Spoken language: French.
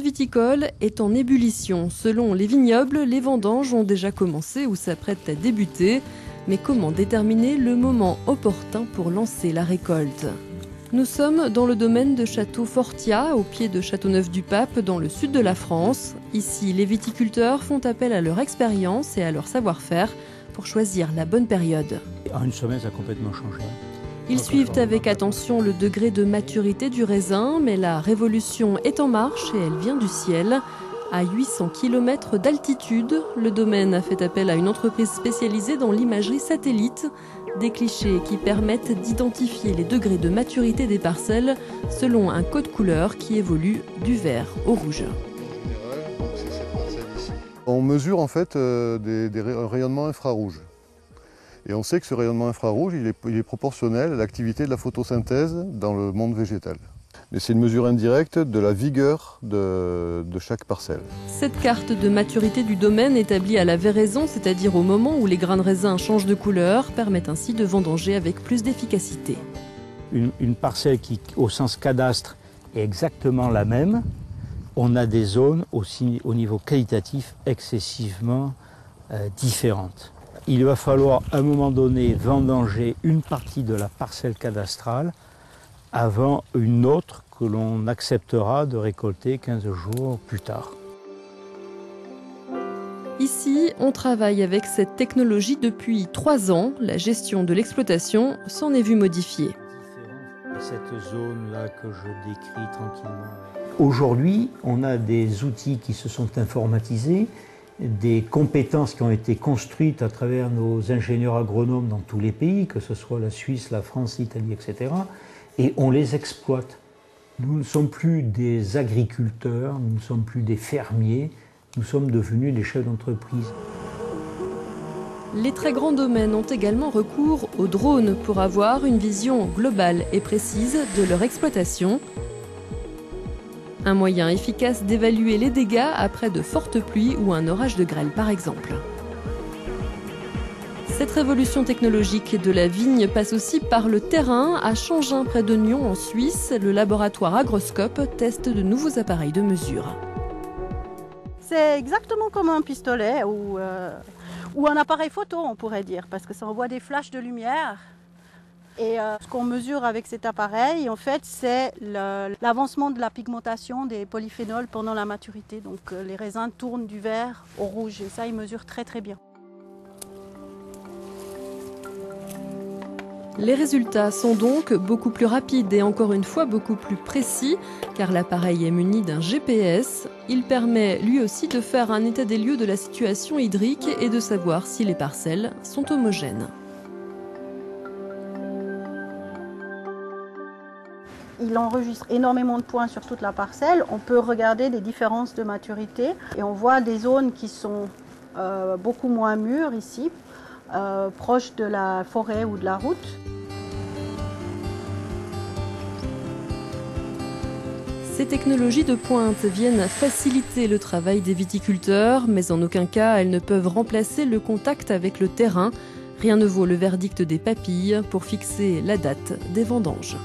monde viticole est en ébullition. Selon les vignobles, les vendanges ont déjà commencé ou s'apprêtent à débuter. Mais comment déterminer le moment opportun pour lancer la récolte ? Nous sommes dans le domaine de Château Fortia, au pied de Châteauneuf-du-Pape, dans le sud de la France. Ici, les viticulteurs font appel à leur expérience et à leur savoir-faire pour choisir la bonne période. En une semaine, ça a complètement changé. Ils suivent avec attention le degré de maturité du raisin, mais la révolution est en marche et elle vient du ciel. À 800 km d'altitude, le domaine a fait appel à une entreprise spécialisée dans l'imagerie satellite. Des clichés qui permettent d'identifier les degrés de maturité des parcelles selon un code couleur qui évolue du vert au rouge. On mesure en fait des rayonnements infrarouges. Et on sait que ce rayonnement infrarouge, il est proportionnel à l'activité de la photosynthèse dans le monde végétal. Et c'est une mesure indirecte de la vigueur de chaque parcelle. Cette carte de maturité du domaine établie à la véraison, c'est-à-dire au moment où les grains de raisin changent de couleur, permet ainsi de vendanger avec plus d'efficacité. Une parcelle qui, au sens cadastre, est exactement la même, on a des zones aussi au niveau qualitatif excessivement différentes. Il va falloir à un moment donné vendanger une partie de la parcelle cadastrale avant une autre que l'on acceptera de récolter 15 jours plus tard. Ici, on travaille avec cette technologie depuis 3 ans. La gestion de l'exploitation s'en est vue modifiée. Cette zone-là que je décris tranquillement. Aujourd'hui, on a des outils qui se sont informatisés, des compétences qui ont été construites à travers nos ingénieurs agronomes dans tous les pays, que ce soit la Suisse, la France, l'Italie, etc. Et on les exploite. Nous ne sommes plus des agriculteurs, nous ne sommes plus des fermiers, nous sommes devenus des chefs d'entreprise. Les très grands domaines ont également recours aux drones pour avoir une vision globale et précise de leur exploitation. Un moyen efficace d'évaluer les dégâts après de fortes pluies ou un orage de grêle par exemple. Cette révolution technologique de la vigne passe aussi par le terrain. À Changin, près de Nyon, en Suisse, le laboratoire Agroscope teste de nouveaux appareils de mesure. C'est exactement comme un pistolet ou un appareil photo, on pourrait dire, parce que ça envoie des flashs de lumière. Et ce qu'on mesure avec cet appareil, en fait, c'est l'avancement de la pigmentation des polyphénols pendant la maturité. Donc les raisins tournent du vert au rouge et ça, ils mesurent très très bien. Les résultats sont donc beaucoup plus rapides et encore une fois beaucoup plus précis, car l'appareil est muni d'un GPS. Il permet lui aussi de faire un état des lieux de la situation hydrique et de savoir si les parcelles sont homogènes. Il enregistre énormément de points sur toute la parcelle. On peut regarder les différences de maturité et on voit des zones qui sont beaucoup moins mûres ici, proches de la forêt ou de la route. Ces technologies de pointe viennent faciliter le travail des viticulteurs, mais en aucun cas elles ne peuvent remplacer le contact avec le terrain. Rien ne vaut le verdict des papilles pour fixer la date des vendanges.